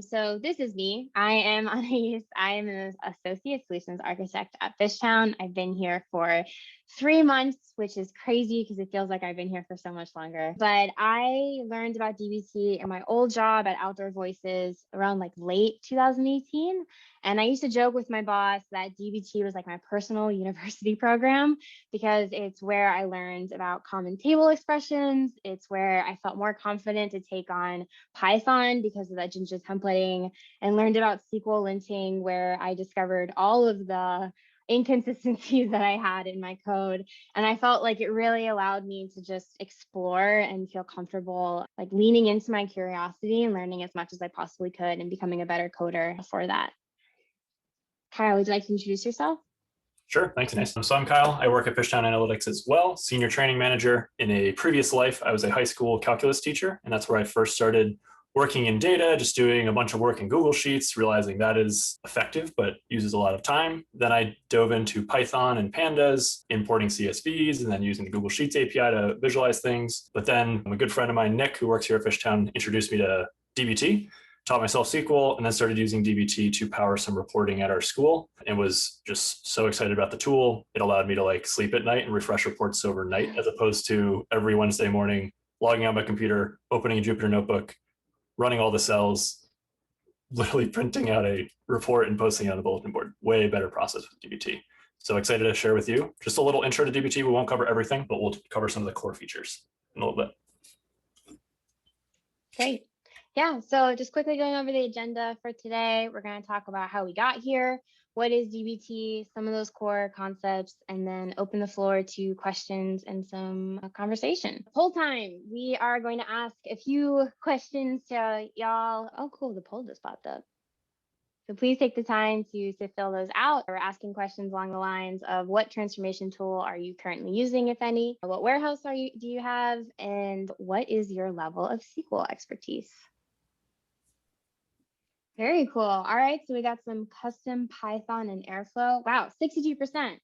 So this is me. I am Anais. I am an associate solutions architect at Fishtown. I've been here for 3 months, which is crazy because it feels like I've been here for so much longer. But I learned about DBT in my old job at Outdoor Voices around like late 2018. And I used to joke with my boss that DBT was like my personal university program because it's where I learned about common table expressions. It's where I felt more confident to take on Python because of that ginger templating, and learned about SQL linting, where I discovered all of the inconsistencies that I had in my code. And I felt like it really allowed me to just explore and feel comfortable, like leaning into my curiosity and learning as much as I possibly could and becoming a better coder for that. Kyle, would you like to introduce yourself? Sure. Thanks, Anais. So I'm Kyle. I work at Fishtown Analytics as well, senior training manager. In a previous life, I was a high school calculus teacher, and that's where I first started working in data, just doing a bunch of work in Google Sheets, realizing that is effective, but uses a lot of time. Then I dove into Python and Pandas, importing CSVs, and then using the Google Sheets API to visualize things. But then a good friend of mine, Nick, who works here at Fishtown, introduced me to DBT, taught myself SQL, and then started using DBT to power some reporting at our school, and was just so excited about the tool. It allowed me to like sleep at night and refresh reports overnight, as opposed to every Wednesday morning logging on my computer, opening a Jupyter notebook, running all the cells, literally printing out a report and posting it on the bulletin board. Way better process with DBT. So excited to share with you just a little intro to DBT. We won't cover everything, but we'll cover some of the core features in a little bit. Great. Yeah, so just quickly going over the agenda for today, we're going to talk about how we got here, what is DBT, some of those core concepts, and then open the floor to questions and some conversation. Poll time. We are going to ask a few questions to y'all. Oh, cool. The poll just popped up. So please take the time to fill those out. We're asking questions along the lines of what transformation tool are you currently using, if any? What warehouse do you have? And what is your level of SQL expertise? Very cool. All right, so we got some custom Python and Airflow. Wow, 62%.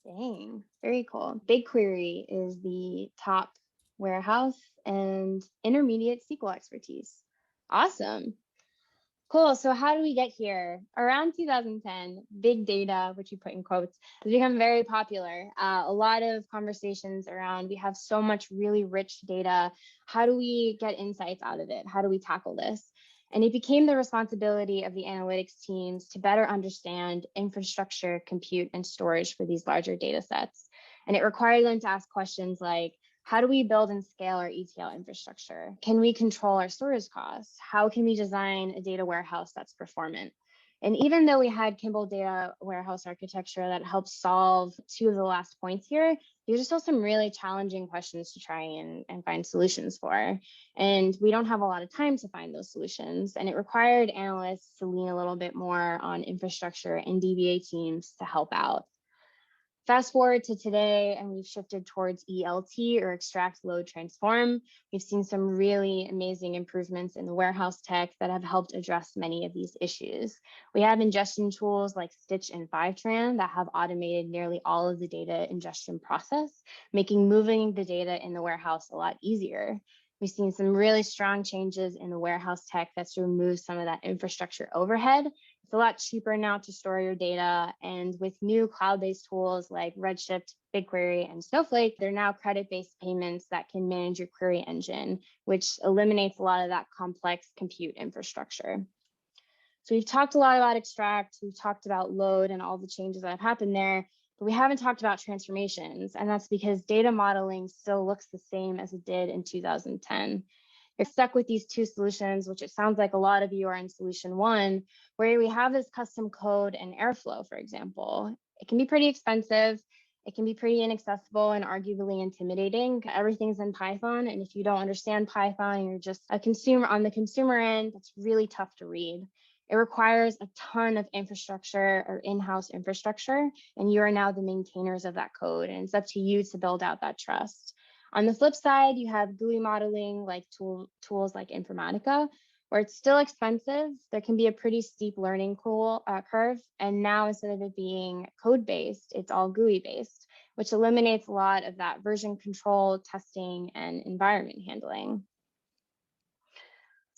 Dang, very cool. BigQuery is the top warehouse and intermediate SQL expertise. Awesome. Cool. So how do we get here? Around 2010, big data, which you put in quotes, has become very popular. A lot of conversations around, we have so much really rich data. How do we get insights out of it? How do we tackle this? And it became the responsibility of the analytics teams to better understand infrastructure, compute, and storage for these larger data sets. And it required them to ask questions like, how do we build and scale our ETL infrastructure? Can we control our storage costs? How can we design a data warehouse that's performant? And even though we had Kimball data warehouse architecture that helps solve two of the last points here, these are still some really challenging questions to try and find solutions for. And we don't have a lot of time to find those solutions. And it required analysts to lean a little bit more on infrastructure and DBA teams to help out. Fast forward to today, and we've shifted towards ELT, or extract, load, transform. We've seen some really amazing improvements in the warehouse tech that have helped address many of these issues. We have ingestion tools like Stitch and Fivetran that have automated nearly all of the data ingestion process, making moving the data in the warehouse a lot easier. We've seen some really strong changes in the warehouse tech that's removed some of that infrastructure overhead. It's a lot cheaper now to store your data. And with new cloud-based tools like Redshift, BigQuery, and Snowflake, they're now credit-based payments that can manage your query engine, which eliminates a lot of that complex compute infrastructure. So we've talked a lot about extract, we've talked about load and all the changes that have happened there, but we haven't talked about transformations. And that's because data modeling still looks the same as it did in 2010. You're stuck with these two solutions, which it sounds like a lot of you are in solution one, where we have this custom code and Airflow, for example. It can be pretty expensive. It can be pretty inaccessible and arguably intimidating. Everything's in Python. And if you don't understand Python, you're just a consumer on the consumer end, that's really tough to read. It requires a ton of infrastructure or in-house infrastructure, and you are now the maintainers of that code. And it's up to you to build out that trust. On the flip side, you have GUI modeling like tools like Informatica, where it's still expensive. There can be a pretty steep learning curve. And now instead of it being code-based, it's all GUI-based, which eliminates a lot of that version control, testing, and environment handling.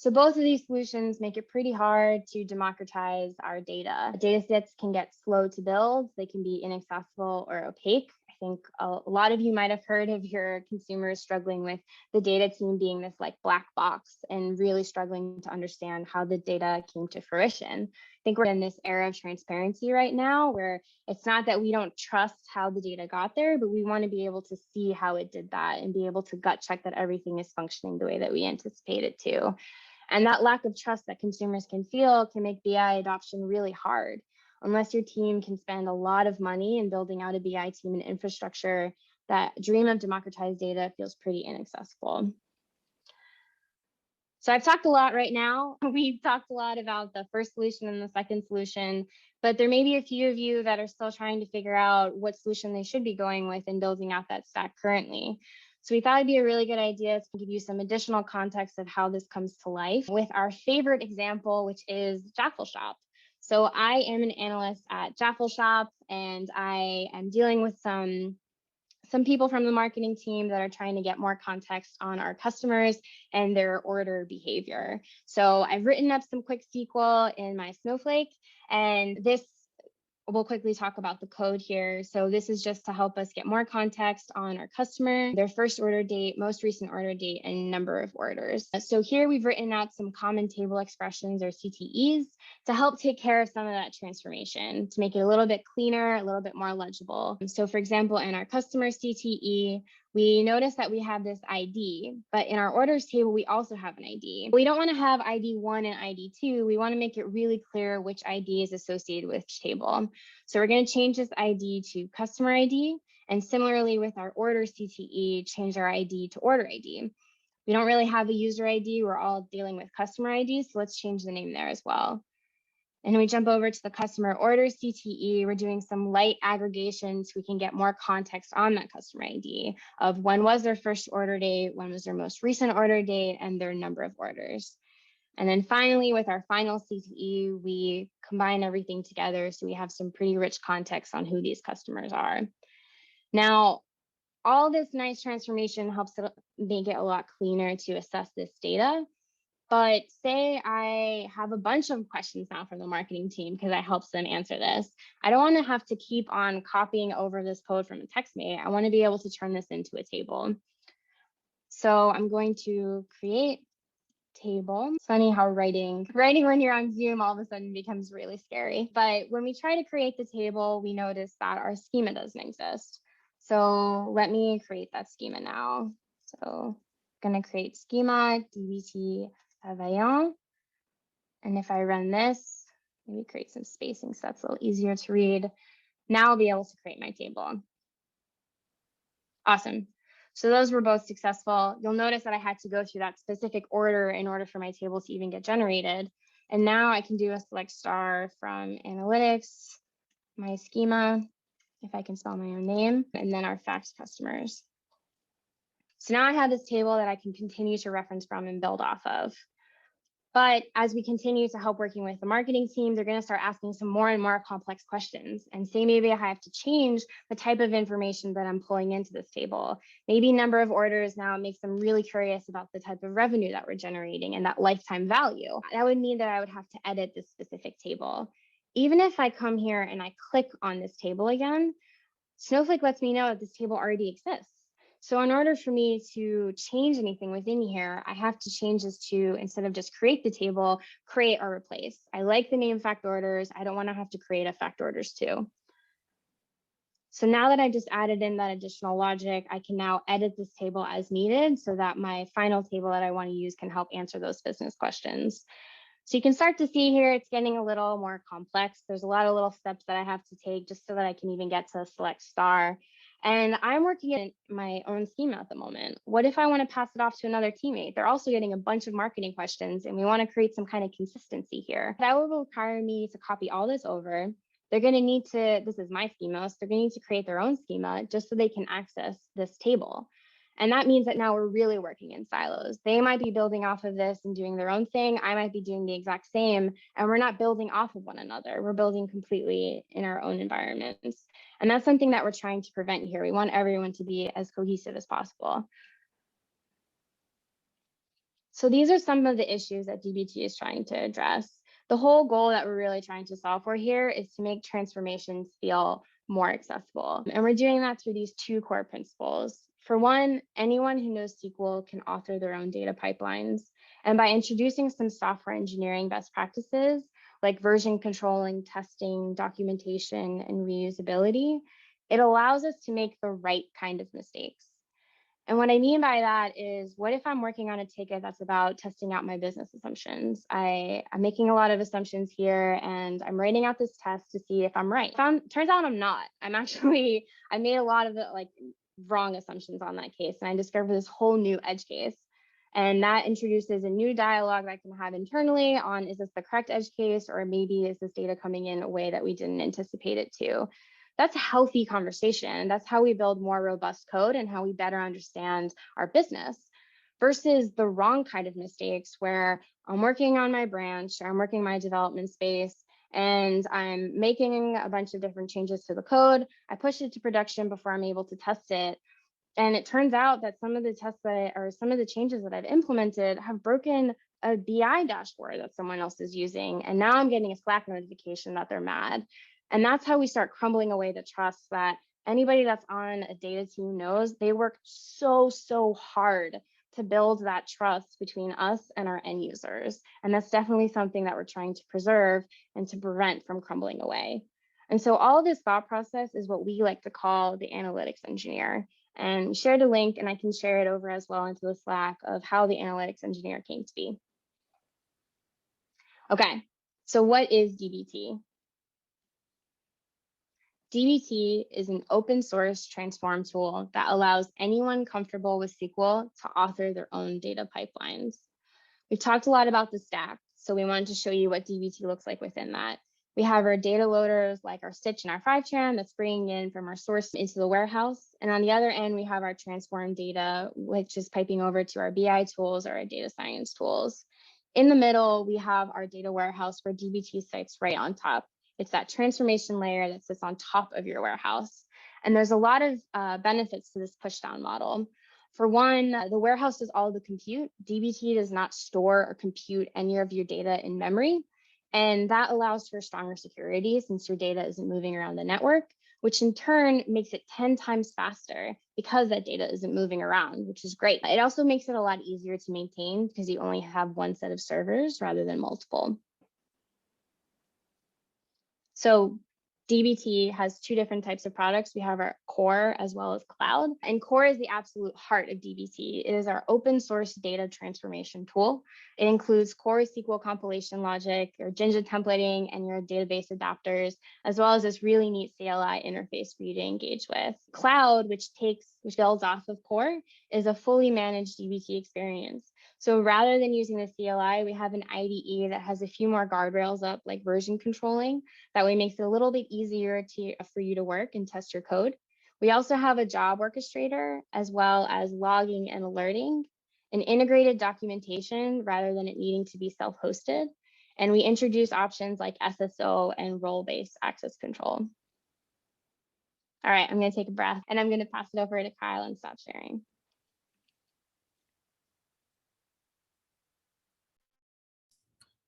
So both of these solutions make it pretty hard to democratize our data. Data sets can get slow to build. They can be inaccessible or opaque. I think a lot of you might have heard of your consumers struggling with the data team being this like black box and really struggling to understand how the data came to fruition. I think we're in this era of transparency right now where it's not that we don't trust how the data got there, but we want to be able to see how it did that and be able to gut check that everything is functioning the way that we anticipate it to. And that lack of trust that consumers can feel can make BI adoption really hard. Unless your team can spend a lot of money in building out a BI team and infrastructure, that dream of democratized data feels pretty inaccessible. So I've talked a lot right now. We've talked a lot about the first solution and the second solution, but there may be a few of you that are still trying to figure out what solution they should be going with in building out that stack currently. So we thought it'd be a really good idea to give you some additional context of how this comes to life with our favorite example, which is Jaffle Shop. So I am an analyst at Jaffle Shop, and I am dealing with some people from the marketing team that are trying to get more context on our customers and their order behavior. So I've written up some quick SQL in my Snowflake, and this we'll quickly talk about the code here. So this is just to help us get more context on our customer, their first order date, most recent order date, and number of orders. So here we've written out some common table expressions or CTEs to help take care of some of that transformation, to make it a little bit cleaner, a little bit more legible. So for example, in our customer CTE, we notice that we have this ID, but in our orders table, we also have an ID. We don't want to have ID 1 and ID 2. We want to make it really clear which ID is associated with each table. So we're going to change this ID to customer ID. And similarly with our order CTE, change our ID to order ID. We don't really have a user ID. We're all dealing with customer IDs. So let's change the name there as well. And we jump over to the customer order CTE. We're doing some light aggregation so we can get more context on that customer ID of when was their first order date, when was their most recent order date, and their number of orders. And then finally, with our final CTE, we combine everything together so we have some pretty rich context on who these customers are. Now, all this nice transformation helps it make it a lot cleaner to assess this data. But say I have a bunch of questions now from the marketing team because I helped them answer this. I don't want to have to keep on copying over this code from a TextMate. I want to be able to turn this into a table. So I'm going to create table. It's funny how writing when you're on Zoom all of a sudden becomes really scary. But when we try to create the table, we notice that our schema doesn't exist. So let me create that schema now. So I'm going to create schema dbt Vaillant. And if I run this, maybe create some spacing so that's a little easier to read. Now I'll be able to create my table. Awesome. So those were both successful. You'll notice that I had to go through that specific order in order for my table to even get generated. And now I can do a select star from analytics, my schema, if I can spell my own name, and then our fax customers. So now I have this table that I can continue to reference from and build off of. But as we continue to help working with the marketing team, they're going to start asking some more and more complex questions and say, maybe I have to change the type of information that I'm pulling into this table. Maybe number of orders now makes them really curious about the type of revenue that we're generating and that lifetime value. That would mean that I would have to edit this specific table. Even if I come here and I click on this table again, Snowflake lets me know that this table already exists. So in order for me to change anything within here, I have to change this to, instead of just create the table, create or replace. I like the name fact orders. I don't want to have to create a fact orders too. So now that I just added in that additional logic, I can now edit this table as needed so that my final table that I want to use can help answer those business questions. So you can start to see here, it's getting a little more complex. There's a lot of little steps that I have to take just so that I can even get to select star. And I'm working in my own schema at the moment. What if I want to pass it off to another teammate? They're also getting a bunch of marketing questions and we want to create some kind of consistency here. That will require me to copy all this over. They're going to need to, this is my schema, so they're going to need to create their own schema just so they can access this table. And that means that now we're really working in silos. They might be building off of this and doing their own thing. I might be doing the exact same, and we're not building off of one another. We're building completely in our own environments. And that's something that we're trying to prevent here. We want everyone to be as cohesive as possible. So these are some of the issues that DBT is trying to address. The whole goal that we're really trying to solve for here is to make transformations feel more accessible. And we're doing that through these two core principles. For one, anyone who knows SQL can author their own data pipelines. And by introducing some software engineering best practices like version controlling, testing, documentation, and reusability, it allows us to make the right kind of mistakes. And what I mean by that is, what if I'm working on a ticket that's about testing out my business assumptions? I'm making a lot of assumptions here, and I'm writing out this test to see if I'm right. Turns out I'm not. I made a lot of wrong assumptions on that case, and I discovered this whole new edge case. And that introduces a new dialogue that I can have internally on, is this the correct edge case, or maybe is this data coming in a way that we didn't anticipate it to? That's a healthy conversation. That's how we build more robust code and how we better understand our business, versus the wrong kind of mistakes where I'm working on my branch, or I'm working my development space, and I'm making a bunch of different changes to the code. I push it to production before I'm able to test it. And it turns out that some of the changes that I've implemented have broken a BI dashboard that someone else is using. And now I'm getting a Slack notification that they're mad. And that's how we start crumbling away the trust that anybody that's on a data team knows. They work so hard to build that trust between us and our end users. And that's definitely something that we're trying to preserve and to prevent from crumbling away. And so all of this thought process is what we like to call the analytics engineer. And we shared a link, and I can share it over as well into the Slack, of how the analytics engineer came to be. Okay, so what is DBT? DBT is an open source transform tool that allows anyone comfortable with SQL to author their own data pipelines. We've talked a lot about the stack, so we wanted to show you what DBT looks like within that. We have our data loaders like our Stitch and our Fivetran that's bringing in from our source into the warehouse. And on the other end, we have our transform data, which is piping over to our BI tools or our data science tools. In the middle, we have our data warehouse where DBT sits right on top. It's that transformation layer that sits on top of your warehouse. And there's a lot of benefits to this pushdown model. For one, the warehouse does all the compute. DBT does not store or compute any of your data in memory. And that allows for stronger security since your data isn't moving around the network, which in turn makes it 10 times faster because that data isn't moving around, which is great. It also makes it a lot easier to maintain because you only have one set of servers rather than multiple. So DBT has two different types of products. We have our core as well as cloud. And core is the absolute heart of DBT. It is our open source data transformation tool. It includes core SQL compilation logic, your Jinja templating, and your database adapters, as well as this really neat CLI interface for you to engage with. Cloud, which builds off of core, is a fully managed DBT experience. So rather than using the CLI, we have an IDE that has a few more guardrails up, like version controlling. That way makes it a little bit easier for you to work and test your code. We also have a job orchestrator, as well as logging and alerting, an integrated documentation rather than it needing to be self-hosted. And we introduce options like SSO and role-based access control. All right, I'm going to take a breath, and I'm going to pass it over to Kyle and stop sharing.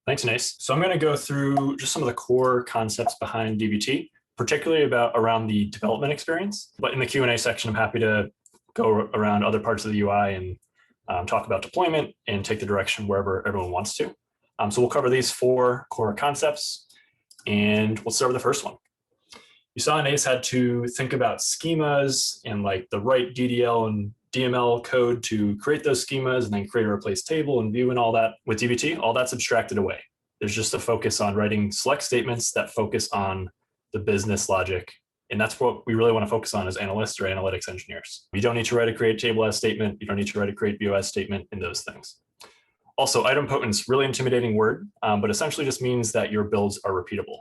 Thanks, Anais. So I'm going to go through just some of the core concepts behind DBT, particularly around the development experience. But in the Q&A section, I'm happy to go around other parts of the UI and talk about deployment and take the direction wherever everyone wants to. So we'll cover these 4 core concepts, and we'll start with the first one. You saw Anais had to think about schemas and like the right DDL and DML code to create those schemas and then create a replace table and view and all that. With DBT, all that's abstracted away. There's just a focus on writing select statements that focus on the business logic. And that's what we really want to focus on as analysts or analytics engineers. You don't need to write a create table as statement. You don't need to write a create view as statement in those things. Also, idempotence, really intimidating word, but essentially just means that your builds are repeatable.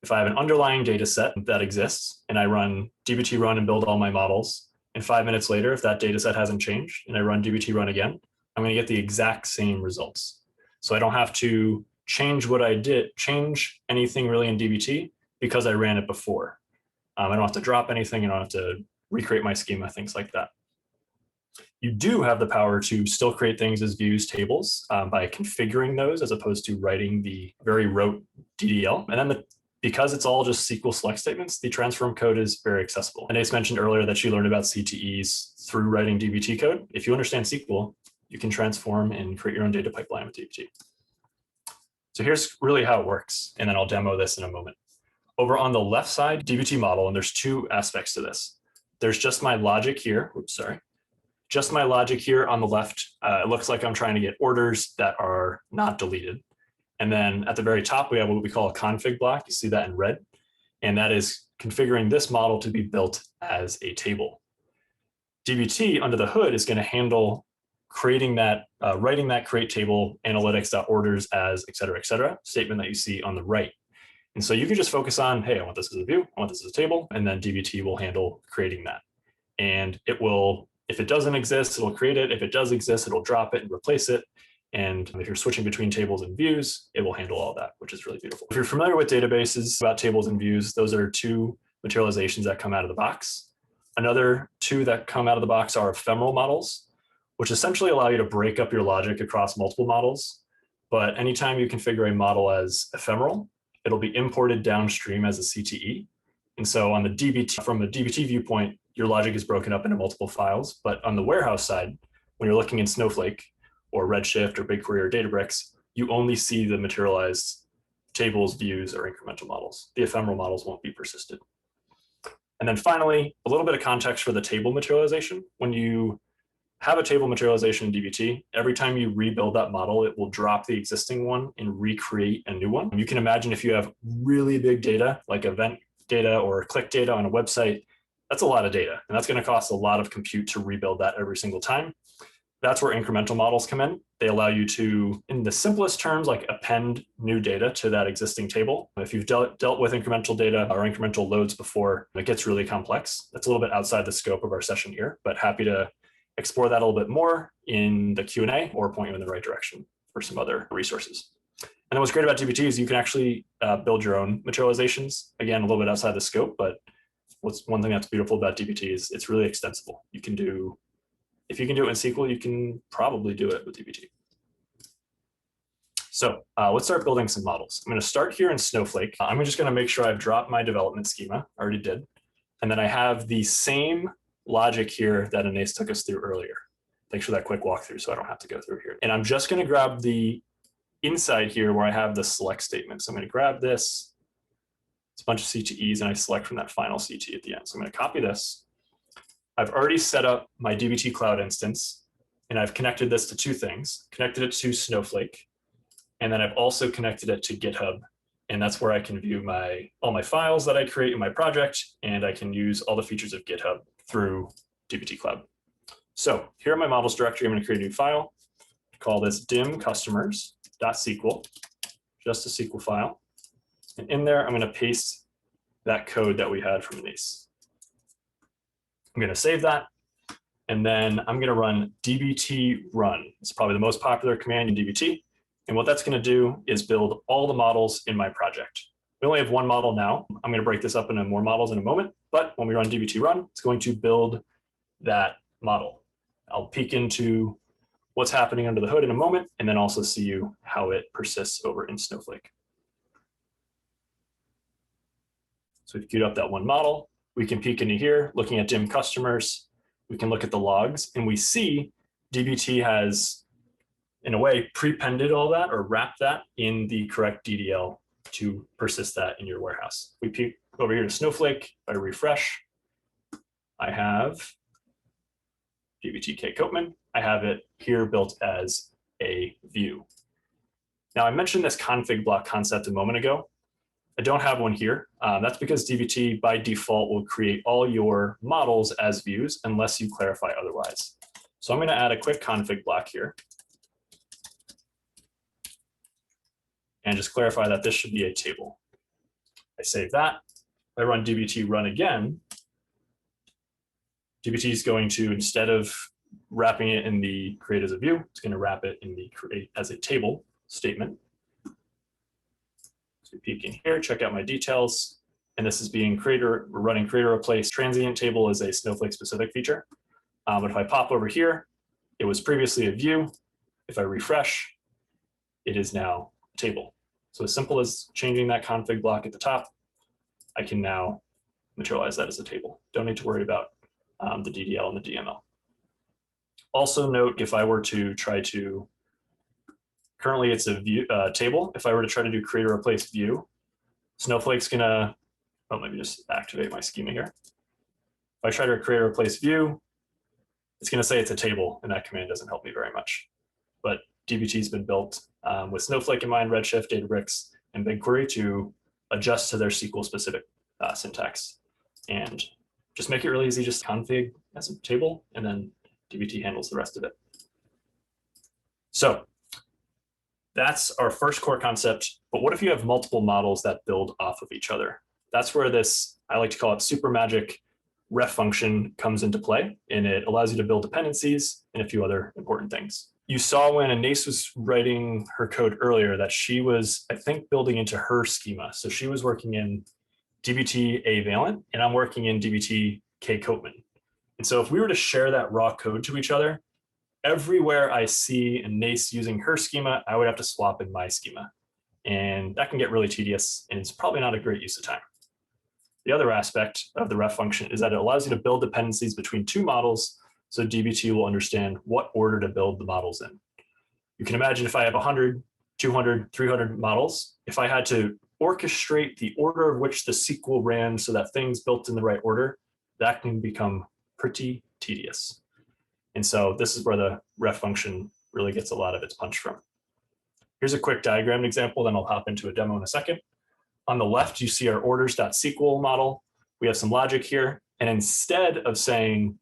If I have an underlying data set that exists and I run dbt run and build all my models, and 5 minutes later, if that data set hasn't changed and I run dbt run again, I'm going to get the exact same results. So I don't have to change anything really in dbt because I ran it before. I don't have to drop anything. I don't have to recreate my schema, things like that. You do have the power to still create things as views tables by configuring those as opposed to writing the very rote DDL. And then because it's all just SQL select statements, the transform code is very accessible. Anais mentioned earlier that she learned about CTEs through writing DBT code. If you understand SQL, you can transform and create your own data pipeline with DBT. So here's really how it works, and then I'll demo this in a moment. Over on the left side, DBT model, and there's two aspects to this. There's just my logic here. Oops, sorry. Just my logic here on the left. It looks like I'm trying to get orders that are not deleted. And then at the very top, we have what we call a config block. You see that in red. And that is configuring this model to be built as a table. DBT under the hood is going to handle creating that, writing that create table analytics.orders as et cetera, statement that you see on the right. And so you can just focus on, hey, I want this as a view, I want this as a table, and then DBT will handle creating that. And it will, if it doesn't exist, it'll create it. If it does exist, it'll drop it and replace it. And if you're switching between tables and views, it will handle all that, which is really beautiful. If you're familiar with databases about tables and views, those are two materializations that come out of the box. Another two that come out of the box are ephemeral models, which essentially allow you to break up your logic across multiple models. But anytime you configure a model as ephemeral, it'll be imported downstream as a CTE. And so on the DBT, from a DBT viewpoint, your logic is broken up into multiple files. But on the warehouse side, when you're looking in Snowflake or Redshift or BigQuery or Databricks, you only see the materialized tables, views, or incremental models. The ephemeral models won't be persisted. And then finally, a little bit of context for the table materialization. When you have a table materialization in DBT, every time you rebuild that model, it will drop the existing one and recreate a new one. You can imagine if you have really big data, like event data or click data on a website, that's a lot of data. And that's going to cost a lot of compute to rebuild that every single time. That's where incremental models come in. They allow you to, in the simplest terms, like append new data to that existing table. If you've dealt with incremental data or incremental loads before, it gets really complex. That's a little bit outside the scope of our session here, but happy to explore that a little bit more in the Q&A or point you in the right direction for some other resources. And then what's great about DBT is you can actually build your own materializations. Again, a little bit outside the scope, but one thing that's beautiful about DBT is it's really extensible. You can do, if you can do it in SQL, you can probably do it with DBT. So let's start building some models. I'm going to start here in Snowflake. I'm just going to make sure I've dropped my development schema. I already did. And then I have the same logic here that Anais took us through earlier. Thanks for that quick walkthrough, so I don't have to go through here. And I'm just going to grab the inside here where I have the select statement. So I'm going to grab this. It's a bunch of CTEs, and I select from that final CTE at the end. So I'm going to copy this. I've already set up my DBT Cloud instance, and I've connected this to two things. Connected it to Snowflake, and then I've also connected it to GitHub. And that's where I can view all my files that I create in my project, and I can use all the features of GitHub through DBT Cloud. So here in my models directory, I'm going to create a new file. Call this dim customers.sql, just a SQL file. And in there, I'm going to paste that code that we had from Anais. I'm going to save that. And then I'm going to run dbt run. It's probably the most popular command in DBT. And what that's going to do is build all the models in my project. We only have one model now. I'm going to break this up into more models in a moment. But when we run dbt run, it's going to build that model. I'll peek into what's happening under the hood in a moment, and then also see you how it persists over in Snowflake. So we've queued up that one model. We can peek into here, looking at dim customers. We can look at the logs, and we see DBT has, in a way, prepended all that or wrapped that in the correct DDL to persist that in your warehouse. We peek over here to Snowflake. If I refresh, I have dbt Coapman. I have it here built as a view. Now, I mentioned this config block concept a moment ago. I don't have one here. That's because DBT by default will create all your models as views unless you clarify otherwise. So I'm going to add a quick config block here and just clarify that this should be a table. I save that. I run dbt run again. DBT is going to, instead of wrapping it in the create as a view, it's going to wrap it in the create as a table statement. So peek in here, check out my details. And this is being we're running creator replace transient table as a Snowflake specific feature. But if I pop over here, it was previously a view. If I refresh, it is now a table. So as simple as changing that config block at the top, I can now materialize that as a table. Don't need to worry about the DDL and the DML. Also note, if I were to try to, currently it's a view table. If I were to try to do create or replace view, Snowflake's gonna, oh, let me just activate my schema here. If I try to create or replace view, it's gonna say it's a table, and that command doesn't help me very much. But dbt has been built with Snowflake in mind, Redshift, Databricks, and BigQuery to adjust to their SQL specific syntax. And just make it really easy, just config as a table, and then dbt handles the rest of it. So that's our first core concept. But what if you have multiple models that build off of each other? That's where this, I like to call it super magic ref function, comes into play, and it allows you to build dependencies and a few other important things. You saw when Anais was writing her code earlier that she was, I think, building into her schema. So she was working in dbt a Vaillant, and I'm working in dbt k Coapman. And so if we were to share that raw code to each other, everywhere I see Anais using her schema, I would have to swap in my schema. And that can get really tedious, and it's probably not a great use of time. The other aspect of the ref function is that it allows you to build dependencies between two models, so dbt will understand what order to build the models in. You can imagine if I have 100, 200, 300 models, if I had to orchestrate the order of which the SQL ran so that things built in the right order, that can become pretty tedious. And so this is where the ref function really gets a lot of its punch from. Here's a quick diagram example, then I'll hop into a demo in a second. On the left, you see our orders.sql model. We have some logic here. And instead of saying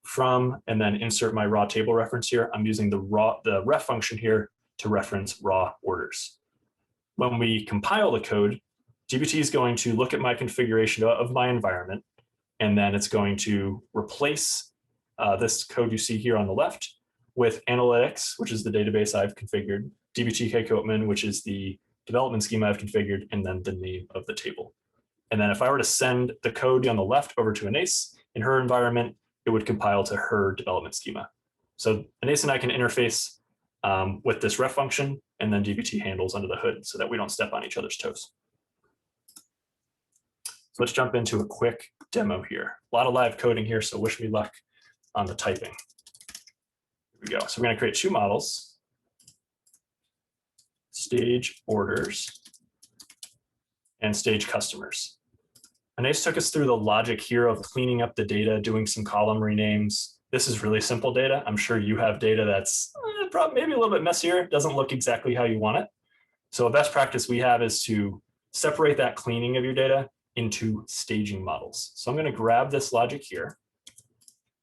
from and then insert my raw table reference here, I'm using the ref function here to reference raw orders. When we compile the code, dbt is going to look at my configuration of my environment, and then it's going to replace this code you see here on the left with analytics, which is the database I've configured, dbt k Coapman, which is the development schema I've configured, and then the name of the table. And then if I were to send the code on the left over to Anais in her environment, it would compile to her development schema. So Anais and I can interface with this ref function, and then dbt handles under the hood so that we don't step on each other's toes. So let's jump into a quick demo here. A lot of live coding here, so wish me luck on the typing. Here we go. So we're going to create two models. Stage orders and stage customers. Anais took us through the logic here of cleaning up the data, doing some column renames. This is really simple data. I'm sure you have data that's probably maybe a little bit messier, doesn't look exactly how you want it. So a best practice we have is to separate that cleaning of your data into staging models. So I'm going to grab this logic here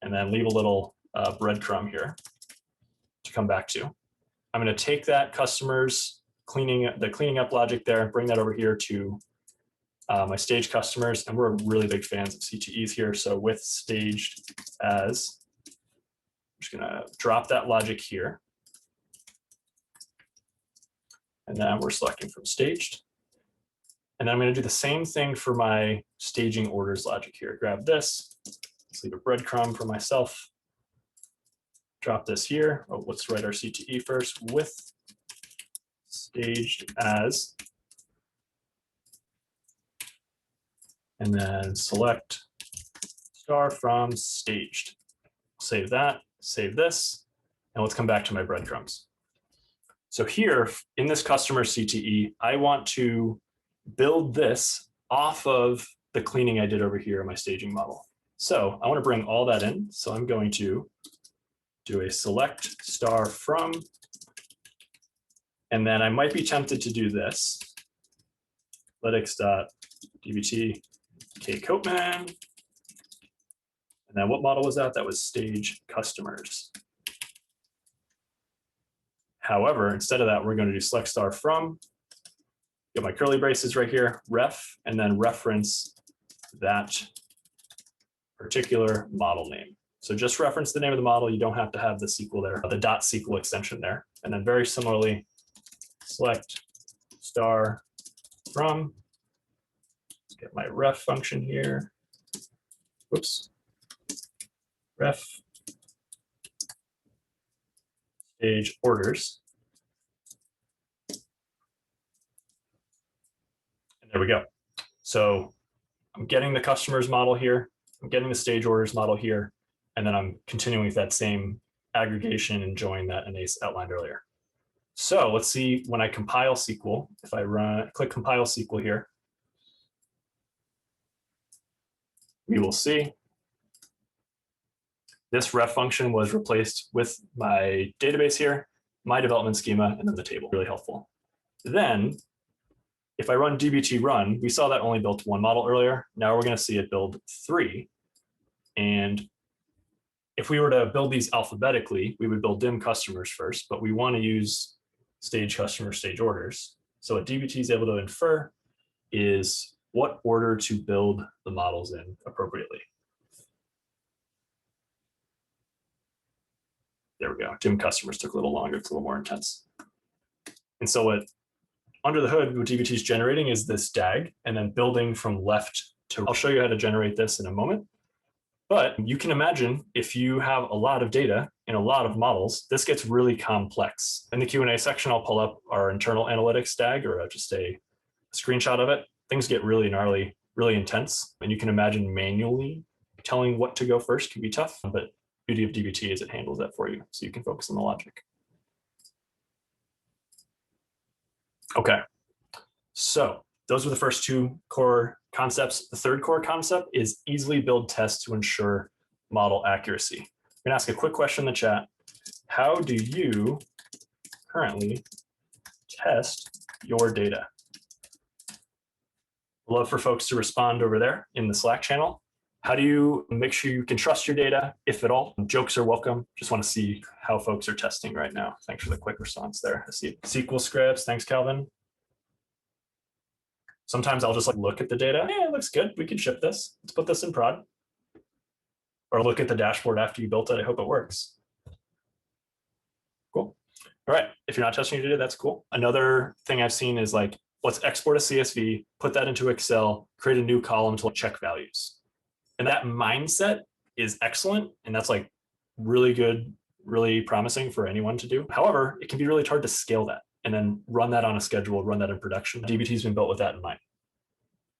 and then leave a little breadcrumb here to come back to. I'm going to take that customers cleaning up logic there, bring that over here to my stage customers, and we're really big fans of CTEs here. So with staged as, I'm just going to drop that logic here, and then we're selecting from staged. And then I'm going to do the same thing for my staging orders logic here. Grab this, let's leave a breadcrumb for myself. Drop this here. Oh, let's write our CTE first with staged as, and then select star from staged. Save that, save this, and let's come back to my breadcrumbs. So here in this customer CTE, I want to build this off of the cleaning I did over here in my staging model. So I want to bring all that in. So I'm going to do a select star from, and then I might be tempted to do this. Analytics.dbt k Coapman. And then what model was that? That was stage customers. However, instead of that, we're going to do select star from, get my curly braces right here, ref, and then reference that particular model name. So just reference the name of the model. You don't have to have the SQL there, the .SQL extension there. And then very similarly, select star from, let's get my ref function here. Whoops. Ref stage orders. And there we go. So I'm getting the customers model here. I'm getting the stage orders model here. And then I'm continuing with that same aggregation and join that Anais outlined earlier. So let's see when I compile SQL, if I click compile SQL here, we will see this ref function was replaced with my database here, my development schema, and then the table. Really helpful. Then if I run dbt run, we saw that only built one model earlier. Now we're going to see it build 3. And if we were to build these alphabetically, we would build dim customers first, but we want to use stage customer, stage orders. So what dbt is able to infer is what order to build the models in appropriately. There we go. Dim customers took a little longer. It's a little more intense. And so what under the hood, what dbt is generating is this DAG and then building from left to, I'll show you how to generate this in a moment. But you can imagine if you have a lot of data and a lot of models, this gets really complex. In the Q&A section, I'll pull up our internal analytics DAG or just a screenshot of it. Things get really gnarly, really intense. And you can imagine manually telling what to go first can be tough, but beauty of dbt is it handles that for you. So you can focus on the logic. Okay, so those were the first 2 core concepts. The third core concept is easily build tests to ensure model accuracy. I'm gonna ask a quick question in the chat. How do you currently test your data? I'd love for folks to respond over there in the Slack channel. How do you make sure you can trust your data, if at all? Jokes are welcome. Just want to see how folks are testing right now. Thanks for the quick response there. I see SQL scripts. Thanks, Calvin. Sometimes I'll just look at the data. Yeah, it looks good. We can ship this. Let's put this in prod. Or look at the dashboard after you built it. I hope it works. Cool. All right. If you're not testing your data, that's cool. Another thing I've seen is let's export a CSV, put that into Excel, create a new column to check values. And that mindset is excellent. And that's really good, really promising for anyone to do. However, it can be really hard to scale that and then run that on a schedule, run that in production. dbt has been built with that in mind.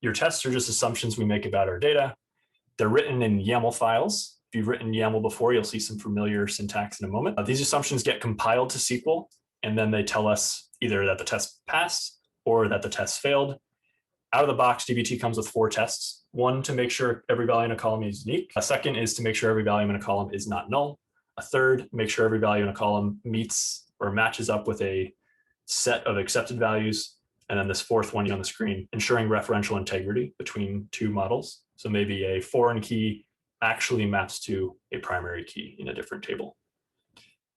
Your tests are just assumptions we make about our data. They're written in YAML files. If you've written YAML before, you'll see some familiar syntax in a moment. These assumptions get compiled to SQL, and then they tell us either that the test passed or that the test failed. Out of the box, dbt comes with 4 tests. 1, to make sure every value in a column is unique. A second is to make sure every value in a column is not null. A third, make sure every value in a column meets or matches up with a set of accepted values. And then this 4th one on the screen, ensuring referential integrity between 2 models. So maybe a foreign key actually maps to a primary key in a different table.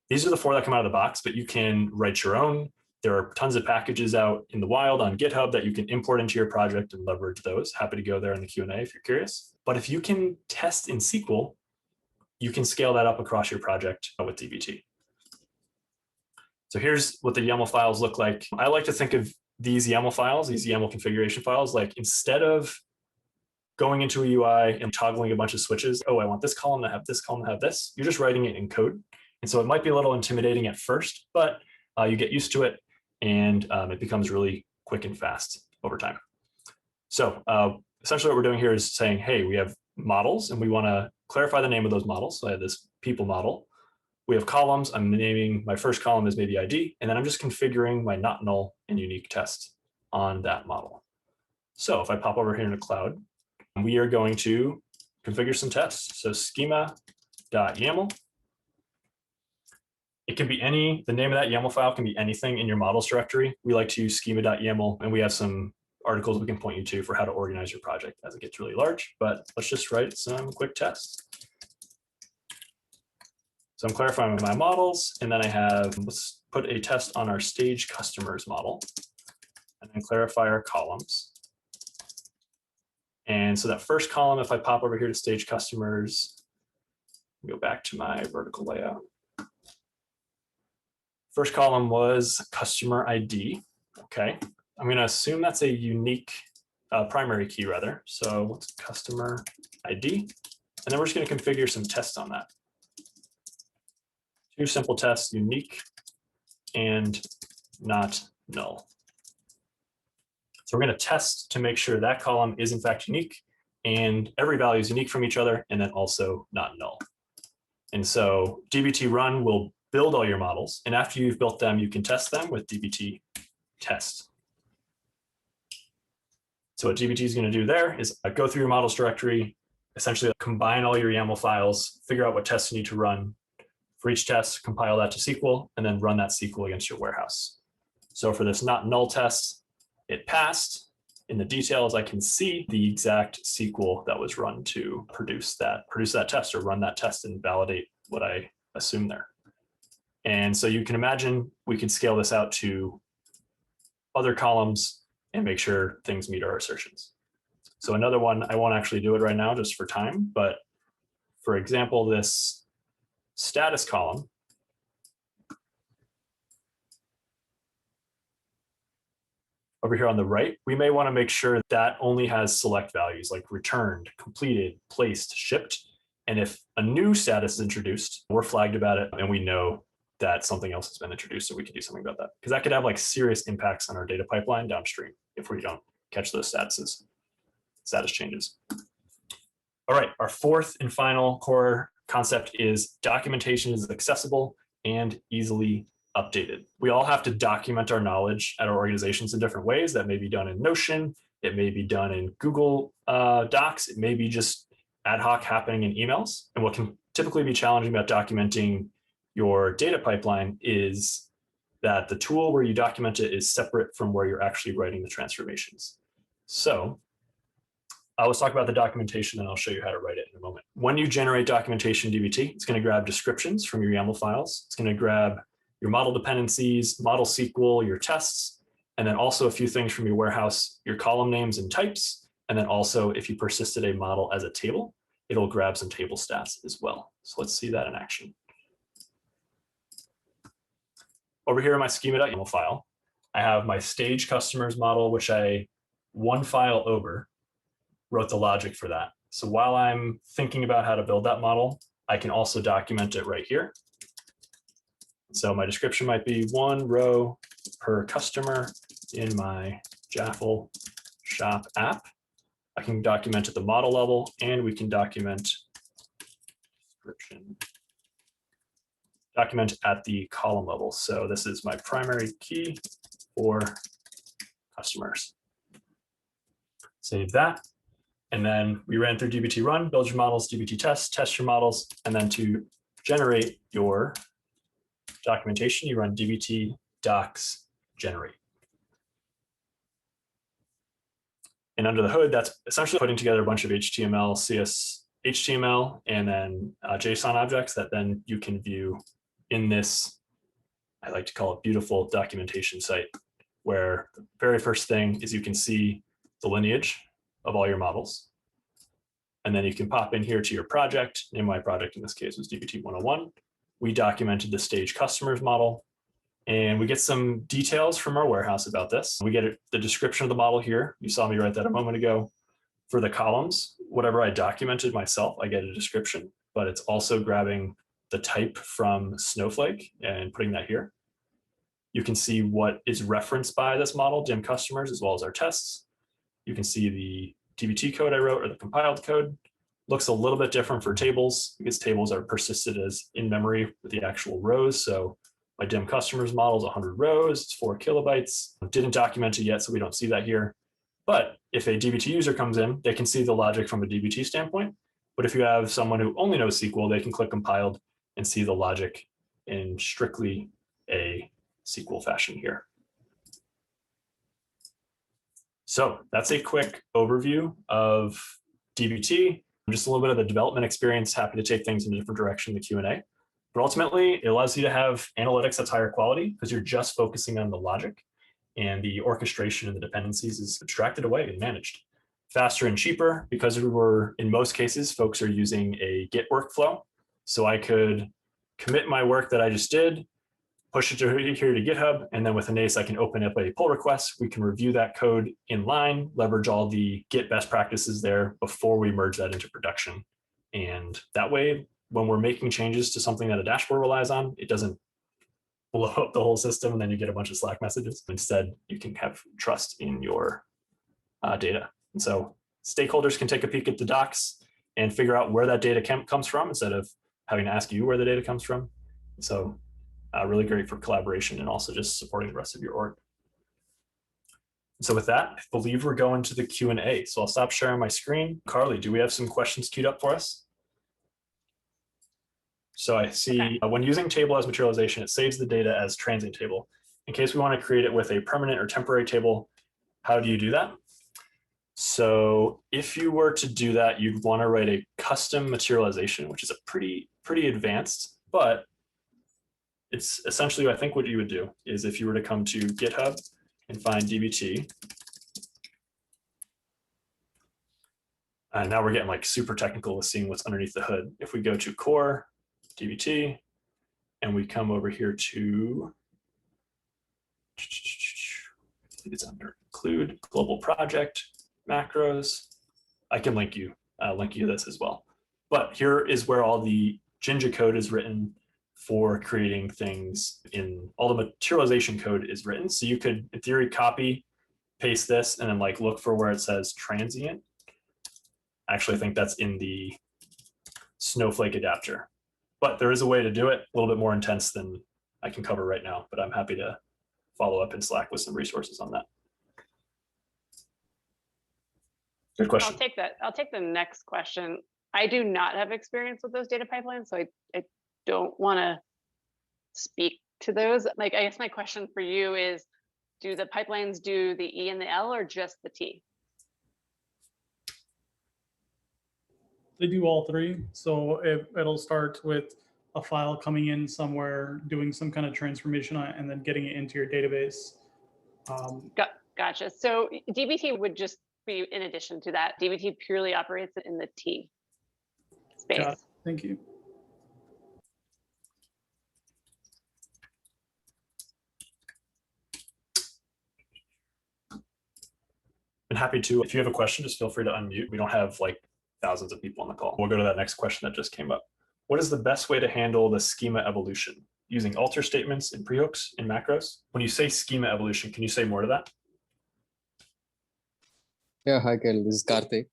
These are the 4 that come out of the box, but you can write your own. There are tons of packages out in the wild on GitHub that you can import into your project and leverage those. Happy to go there in the Q&A if you're curious. But if you can test in SQL, you can scale that up across your project with dbt. So here's what the YAML files look like. I like to think of these YAML files, these YAML configuration files, instead of going into a UI and toggling a bunch of switches, oh, I want this column to have this column to have this, you're just writing it in code. And so it might be a little intimidating at first, but you get used to it. And it becomes really quick and fast over time. So essentially what we're doing here is saying, hey, we have models and we want to clarify the name of those models. So I have this people model. We have columns. I'm naming my first column as maybe ID, and then I'm just configuring my not null and unique test on that model. So if I pop over here into cloud, we are going to configure some tests. So schema.yaml. It can be the name of that YAML file can be anything in your models directory. We like to use schema.yaml, and we have some articles we can point you to for how to organize your project as it gets really large, but let's just write some quick tests. So I'm clarifying my models, and then let's put a test on our stage customers model, and then clarify our columns. And so that first column, if I pop over here to stage customers, go back to my vertical layout. First column was customer ID. Okay, I'm going to assume that's a unique primary key rather. So what's customer ID? And then we're just going to configure some tests on that. 2 simple tests, unique and not null. So we're going to test to make sure that column is in fact unique and every value is unique from each other, and then also not null. And so dbt run will build all your models, and after you've built them, you can test them with dbt test. So what dbt is going to do there is go through your models directory, essentially combine all your YAML files, figure out what tests you need to run for each test, compile that to SQL, and then run that SQL against your warehouse. So for this not null test, it passed. In the details, I can see the exact SQL that was run to produce that test or run that test and validate what I assume there. And so you can imagine we can scale this out to other columns and make sure things meet our assertions. So another one, I won't actually do it right now just for time, but for example, this status column, over here on the right, we may want to make sure that only has select values like returned, completed, placed, shipped. And if a new status is introduced, we're flagged about it and we know that something else has been introduced, so we can do something about that. Because that could have like serious impacts on our data pipeline downstream if we don't catch those status changes. All right, our fourth and final core concept is documentation is accessible and easily updated. We all have to document our knowledge at our organizations in different ways. That may be done in Notion, it may be done in Google Docs, it may be just ad hoc happening in emails. And what can typically be challenging about documenting your data pipeline is that the tool where you document it is separate from where you're actually writing the transformations. So let's talk about the documentation and I'll show you how to write it in a moment. When you generate documentation dbt, it's going to grab descriptions from your YAML files. It's going to grab your model dependencies, model SQL, your tests, and then also a few things from your warehouse, your column names and types. And then also if you persisted a model as a table, it'll grab some table stats as well. So let's see that in action. Over here in my schema.yaml file, I have my stage customers model, which I one file over wrote the logic for that. So while I'm thinking about how to build that model, I can also document it right here. So my description might be 1 row per customer in my Jaffle shop app. I can document at the model level and we can document description. Document at the column level. So this is my primary key for customers. Save that. And then we ran through dbt run, build your models, dbt test your models, and then to generate your documentation, you run dbt docs generate. And under the hood, that's essentially putting together a bunch of HTML, HTML, and then JSON objects that then you can view in this, I like to call it beautiful documentation site, where the very first thing is you can see the lineage of all your models. And then you can pop in here to your project. And my project in this case was dbt 101. We documented the stage customers model, and we get some details from our warehouse about this. We get the description of the model here. You saw me write that a moment ago. For the columns, whatever I documented myself, I get a description, but it's also grabbing the type from Snowflake and putting that here. You can see what is referenced by this model, dim customers, as well as our tests. You can see the dbt code I wrote or the compiled code. Looks a little bit different for tables because tables are persisted as in memory with the actual rows. So my dim customers model is 100 rows, it's 4 kilobytes. Didn't document it yet, so we don't see that here. But if a dbt user comes in, they can see the logic from a dbt standpoint. But if you have someone who only knows SQL, they can click compiled and see the logic in strictly a SQL fashion here. So that's a quick overview of dbt. Just a little bit of the development experience. Happy to take things in a different direction in the Q&A. But ultimately, it allows you to have analytics that's higher quality because you're just focusing on the logic, and the orchestration and the dependencies is abstracted away and managed. Faster and cheaper because in most cases, folks are using a Git workflow. So I could commit my work that I just did, push it here to GitHub, and then with Anais, I can open up a pull request. We can review that code in line, leverage all the Git best practices there before we merge that into production. And that way, when we're making changes to something that a dashboard relies on, it doesn't blow up the whole system and then you get a bunch of Slack messages. Instead, you can have trust in your data. And so stakeholders can take a peek at the docs and figure out where that data comes from instead of having to ask you where the data comes from. So really great for collaboration and also just supporting the rest of your org. So with that, I believe we're going to the Q&A. So I'll stop sharing my screen. Carly, do we have some questions queued up for us? So I see when using table as materialization, it saves the data as transient table. In case we want to create it with a permanent or temporary table, how do you do that? So if you were to do that, you'd want to write a custom materialization, which is a pretty advanced, but it's essentially, I think what you would do is if you were to come to GitHub and find dbt, and now we're getting like super technical with seeing what's underneath the hood. If we go to core dbt and we come over here to, I think it's under include global project macros. I can link you this as well. But here is where all the Jinja code is written for creating things in all the materialization code is written. So you could, in theory, copy, paste this, and then like look for where it says transient. Actually, I think that's in the Snowflake adapter. But there is a way to do it, a little bit more intense than I can cover right now, but I'm happy to follow up in Slack with some resources on that. Good question. I'll take the next question. I do not have experience with those data pipelines, so I don't want to speak to those. Like, I guess my question for you is, do the pipelines do the E and the L or just the T? They do all three. So it'll start with a file coming in somewhere, doing some kind of transformation on it, and then getting it into your database. Gotcha. So dbt would just be in addition to that. dbt purely operates in the T space. Got it. Thank you. And happy to, if you have a question, just feel free to unmute. We don't have like thousands of people on the call. We'll go to that next question that just came up. What is the best way to handle the schema evolution? Using alter statements and prehooks in macros? When you say schema evolution, can you say more to that? Yeah, hi Kyle, this is Karthik.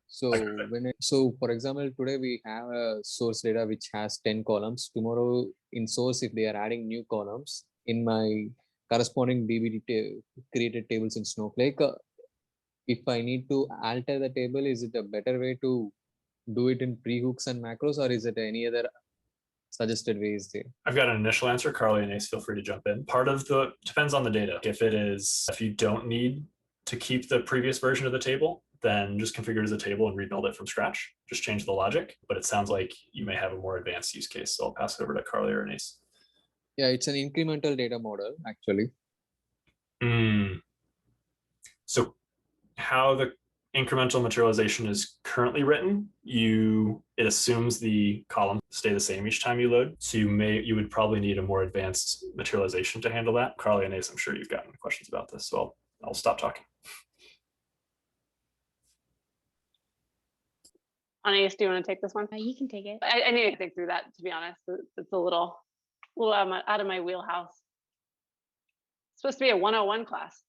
So for example, today we have a source data which has 10 columns. Tomorrow in source, if they are adding new columns in my corresponding dbt created tables in Snowflake, if I need to alter the table, is it a better way to do it in prehooks and macros, or is it any other suggested ways there? I've got an initial answer. Carly and Anais, feel free to jump in. Part of the depends on the data. If you don't need to keep the previous version of the table, then just configure it as a table and rebuild it from scratch. Just change the logic. But it sounds like you may have a more advanced use case. So I'll pass it over to Carly or Anais. Yeah, it's an incremental data model, actually. So how the incremental materialization is currently written, it assumes the columns stay the same each time you load. So you would probably need a more advanced materialization to handle that. Carly and Anais, I'm sure you've gotten questions about this, so I'll stop talking. Anais, do you want to take this one? You can take it. I need to think through that, to be honest. It's a little out of my wheelhouse. It's supposed to be a 101 class.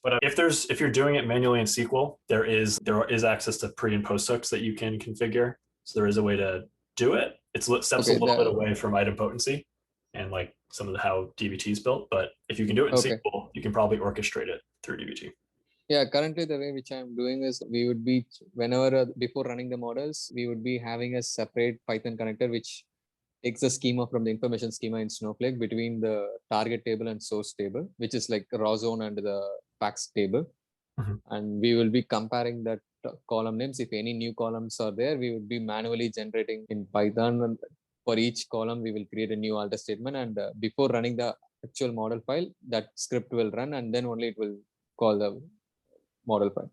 But if you're doing it manually in SQL, there is access to pre and post hooks that you can configure. So there is a way to do it. It's steps a little bit away from item potency and like some of how dbt is built. But if you can do it in SQL, you can probably orchestrate it through dbt. Yeah, currently the way which I'm doing is we would be, before running the models, we would be having a separate Python connector which takes the schema from the information schema in Snowflake between the target table and source table, which is like the raw zone and the facts table. And we will be comparing that column names. If any new columns are there, we would be manually generating in Python. And for each column, we will create a new alter statement. And before running the actual model file, that script will run and then only it will call the model file.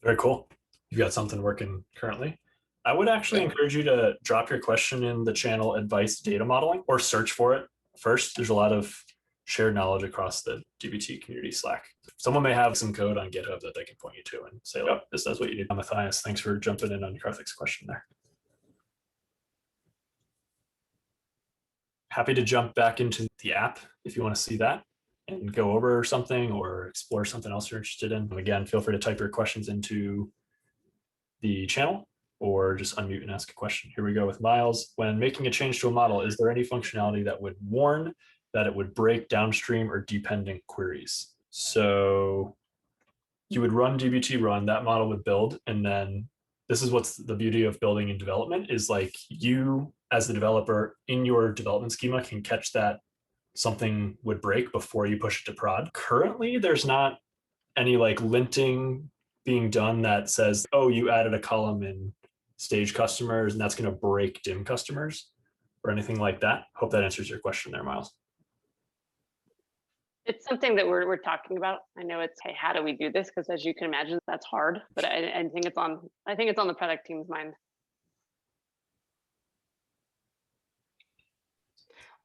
Very cool. You've got something working currently. I would actually encourage you to drop your question in the channel advice data modeling or search for it first. There's a lot of shared knowledge across the dbt community Slack. Someone may have some code on GitHub that they can point you to and say, oh, this does what you need. Matthias, thanks for jumping in on Karthik's question there. happy to jump back into the app if you want to see that and go over something or explore something else you're interested in. Again, feel free to type your questions into the channel or just unmute and ask a question. Here we go with Miles. When making a change to a model, is there any functionality that would warn that it would break downstream or dependent queries? So you would run dbt run, that model would build, and then this is what's the beauty of building in development is like you as the developer in your development schema can catch that something would break before you push it to prod. Currently, there's not any like linting being done that says, oh, you added a column in stage customers and that's going to break dim customers or anything like that. Hope that answers your question there, Miles. It's something that we're talking about. I know it's, hey, how do we do this? Because as you can imagine, that's hard. But I think it's on the product team's mind.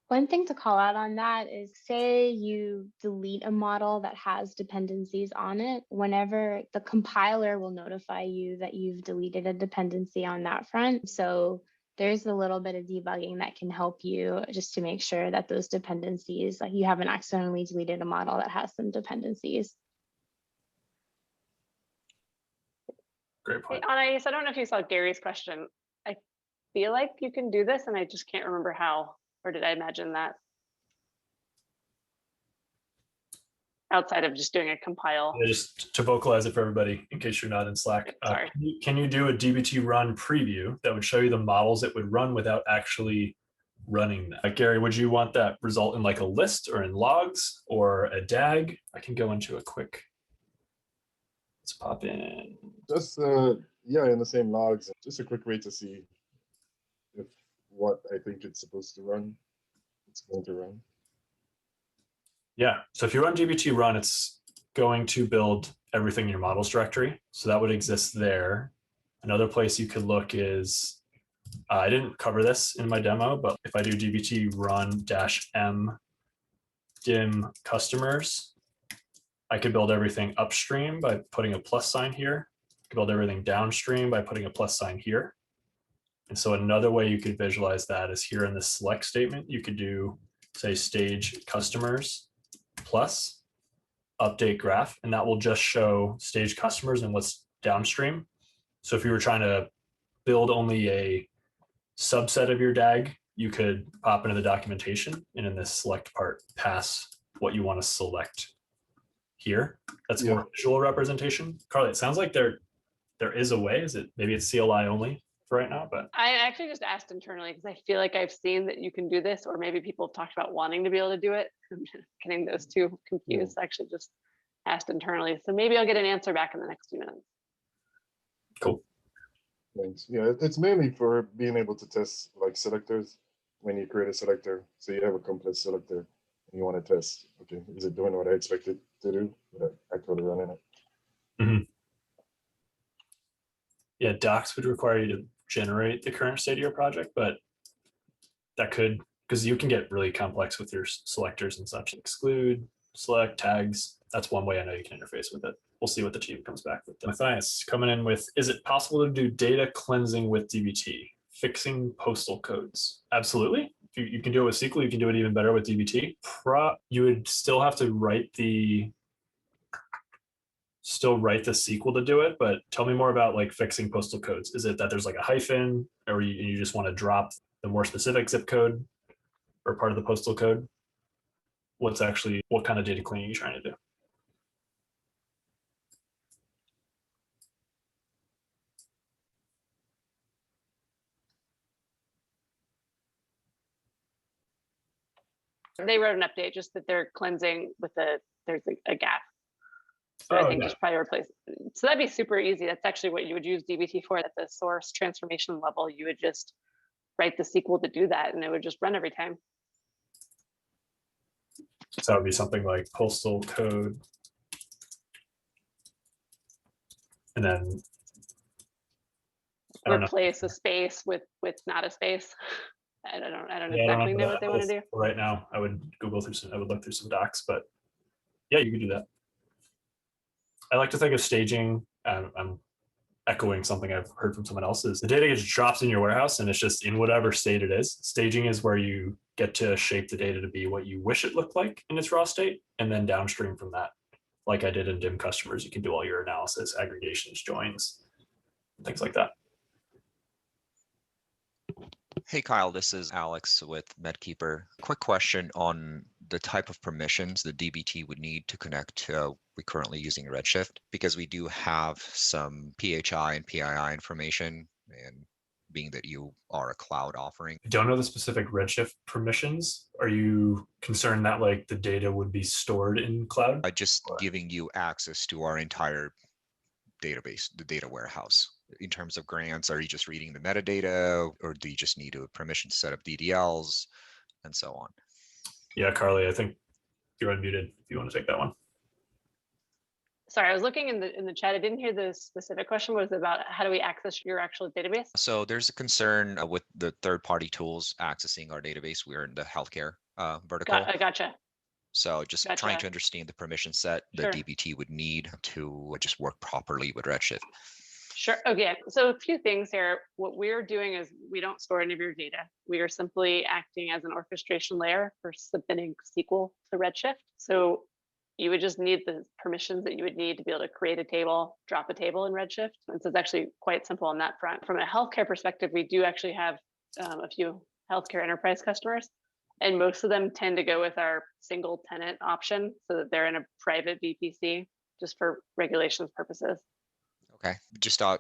One thing to call out on that is say you delete a model that has dependencies on it, whenever the compiler will notify you that you've deleted a dependency on that front. So there's a little bit of debugging that can help you just to make sure that those dependencies, like you haven't accidentally deleted a model that has some dependencies. Great point. Hey, Anais, I don't know if you saw Gary's question. I feel like you can do this and I just can't remember how, or did I imagine that? Outside of just doing a compile. Yeah, just to vocalize it for everybody, in case you're not in Slack. Sorry. Can you do a dbt run preview that would show you the models it would run without actually running that? Gary, would you want that result in like a list or in logs or a DAG? I can go into a quick, let's pop in. Just, yeah, in the same logs, just a quick way to see if what I think it's supposed to run, it's going to run. Yeah, so if you run dbt run, it's going to build everything in your models directory. So that would exist there. Another place you could look is, I didn't cover this in my demo, but if I do dbt run -m dim customers, I could build everything upstream by putting a plus sign here. I could build everything downstream by putting a plus sign here. And so another way you could visualize that is here in the select statement, you could do, say, stage customers plus update graph, and that will just show stage customers and what's downstream. So if you were trying to build only a subset of your DAG, you could pop into the documentation and in this select part, pass what you want to select here. That's more visual representation. Carly, it sounds like there is a way. Is it maybe it's CLI only for right now? But I actually just asked internally because I feel like I've seen that you can do this, or maybe people have talked about wanting to be able to do it. I'm just getting those two confused. I actually just asked internally. So maybe I'll get an answer back in the next few minutes. Cool. Thanks. Yeah, it's mainly for being able to test like selectors when you create a selector. So you have a complex selector and you want to test, okay, is it doing what I expect it to do without actually running it? Mm-hmm. Yeah, docs would require you to generate the current state of your project, but that could, because you can get really complex with your selectors and such. Exclude, select, tags. That's one way I know you can interface with it. We'll see what the team comes back with. Matthias coming in with, is it possible to do data cleansing with dbt? Fixing postal codes? Absolutely. You can do it with SQL. You can do it even better with dbt. You would still have to write the SQL to do it, but tell me more about like fixing postal codes. Is it that there's like a hyphen, or you just want to drop the more specific zip code or part of the postal code? What kind of data cleaning are you trying to do? They wrote an update just that they're cleansing with there's a gap. So I think just probably replace. So that'd be super easy. That's actually what you would use dbt for. At the source transformation level, you would just write the SQL to do that, and it would just run every time. So that would be something like postal code, and then replace a space with not a space. I don't exactly know what they want to do. Right now, I would look through some docs, but yeah, you could do that. I like to think of staging. I'm echoing something I've heard from someone else, is the data gets dropped in your warehouse and it's just in whatever state it is. Staging is where you get to shape the data to be what you wish it looked like in its raw state. And then downstream from that, like I did in DIM customers, you can do all your analysis, aggregations, joins, things like that. Hey, Kyle, this is Alex with MedKeeper. Quick question on the type of permissions the DBT would need to connect to we're currently using Redshift, because we do have some PHI and PII information, and being that you are a cloud offering. I don't know the specific Redshift permissions. Are you concerned that like the data would be stored in cloud? Just giving you access to our entire database, the data warehouse. In terms of grants, are you just reading the metadata, or do you just need a permission to set up DDLs and so on? Yeah, Carly, I think you're unmuted if you want to take that one. Sorry, I was looking in the chat. I didn't hear the specific question. Was about how do we access your actual database? So there's a concern with the third-party tools accessing our database. We're in the healthcare vertical. Gotcha. So just trying to understand the permission set that DBT would need to just work properly with Redshift. Sure. Okay. So a few things here. What we're doing is we don't store any of your data. We are simply acting as an orchestration layer for submitting SQL to Redshift. So you would just need the permissions that you would need to be able to create a table, drop a table in Redshift. And so it's actually quite simple on that front. From a healthcare perspective, we do actually have a few healthcare enterprise customers, and most of them tend to go with our single tenant option so that they're in a private VPC just for regulations purposes. Okay, just I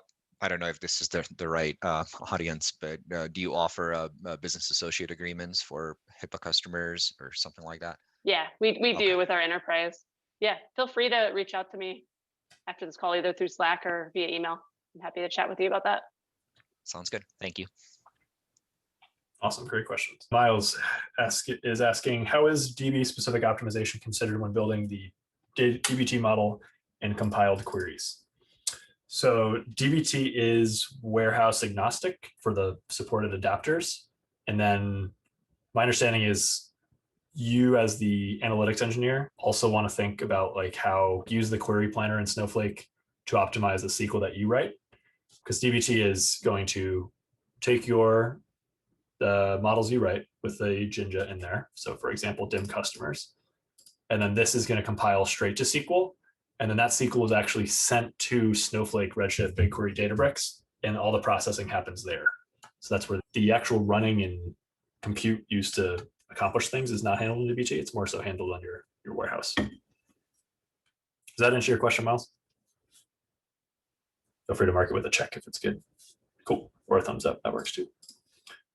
don't know if this is the right audience, but do you offer business associate agreements for HIPAA customers or something like that? Yeah, we do with our enterprise. Yeah, feel free to reach out to me after this call, either through Slack or via email. I'm happy to chat with you about that. Sounds good. Thank you. Awesome, great questions. Miles is asking, how is DB specific optimization considered when building the DBT model and compiled queries? So DBT is warehouse agnostic for the supported adapters. And then my understanding is you as the analytics engineer also want to think about like how use the query planner in Snowflake to optimize the SQL that you write. Because DBT is going to take the models you write with the Jinja in there. So for example, DIM customers. And then this is going to compile straight to SQL. And then that SQL is actually sent to Snowflake, Redshift, BigQuery, Databricks, and all the processing happens there. So that's where the actual running and compute used to accomplish things is not handled in DBT. It's more so handled on your warehouse. Does that answer your question, Miles? Feel free to mark it with a check if it's good. Cool. Or a thumbs up. That works too.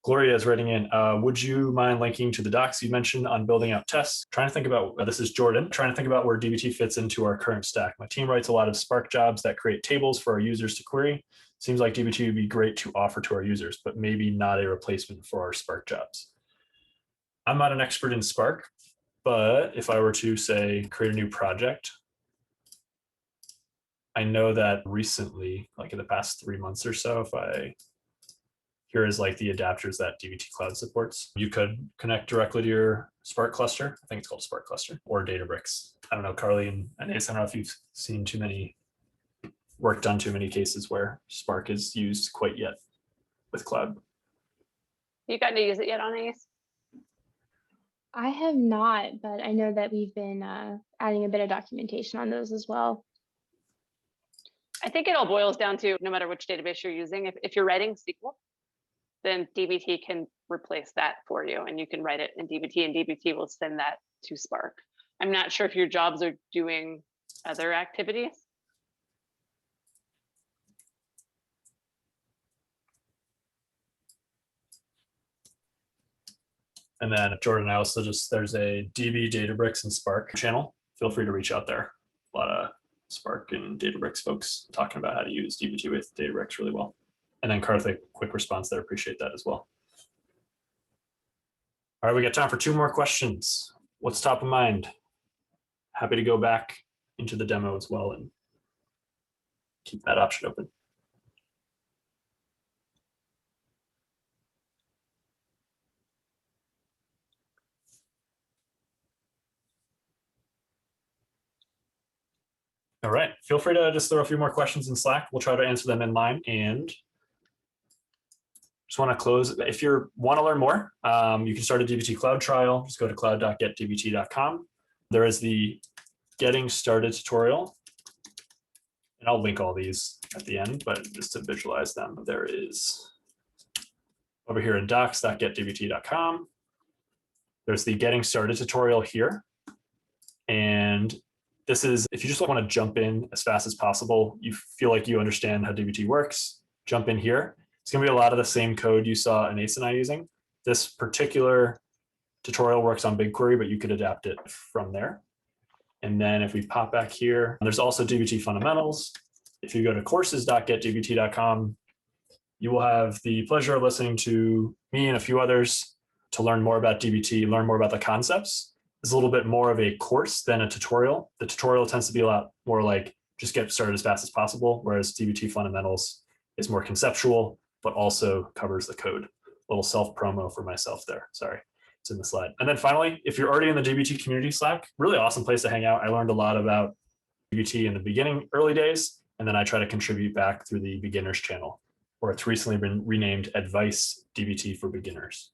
Gloria is writing in, would you mind linking to the docs you mentioned on building out tests? Trying to think about, this is Jordan, trying to think about where DBT fits into our current stack. My team writes a lot of Spark jobs that create tables for our users to query. Seems like DBT would be great to offer to our users, but maybe not a replacement for our Spark jobs. I'm not an expert in Spark, but if I were to say create a new project, I know that recently, like in the past 3 months or so, here is like the adapters that DBT Cloud supports. You could connect directly to your Spark cluster. I think it's called Spark cluster or Databricks. I don't know, Carly and Anais, I don't know if you've seen work done too many cases where Spark is used quite yet with cloud. You gotten to use it yet, Anais? I have not, but I know that we've been adding a bit of documentation on those as well. I think it all boils down to no matter which database you're using, if you're writing SQL, then DBT can replace that for you, and you can write it in DBT, and DBT will send that to Spark. I'm not sure if your jobs are doing other activities. And then Jordan, I also there's a DB, Databricks, and Spark channel. Feel free to reach out there. A lot of Spark and Databricks folks talking about how to use DBT with Databricks really well. And then Karthik, quick response there. Appreciate that as well. All right, we got time for 2 more questions. What's top of mind? Happy to go back into the demo as well and keep that option open. All right. Feel free to just throw a few more questions in Slack. We'll try to answer them in line. And just want to close. If you want to learn more, you can start a DBT Cloud trial. Just go to cloud.getdbt.com. There is the Getting Started tutorial. And I'll link all these at the end, but just to visualize them, there is over here in docs.getdbt.com. There's the Getting Started tutorial here. And this is, if you just want to jump in as fast as possible, you feel like you understand how DBT works, jump in here. It's going to be a lot of the same code you saw Anais and I using. This particular tutorial works on BigQuery, but you could adapt it from there. And then if we pop back here, there's also DBT fundamentals. If you go to courses.getdbt.com, you will have the pleasure of listening to me and a few others to learn more about DBT, learn more about the concepts. It's a little bit more of a course than a tutorial. The tutorial tends to be a lot more like just get started as fast as possible, whereas DBT fundamentals is more conceptual, but also covers the code. A little self-promo for myself there. Sorry, it's in the slide. And then finally, if you're already in the DBT community Slack, really awesome place to hang out. I learned a lot about DBT in the beginning, early days, and then I try to contribute back through the beginners channel, where it's recently been renamed Advice DBT for Beginners.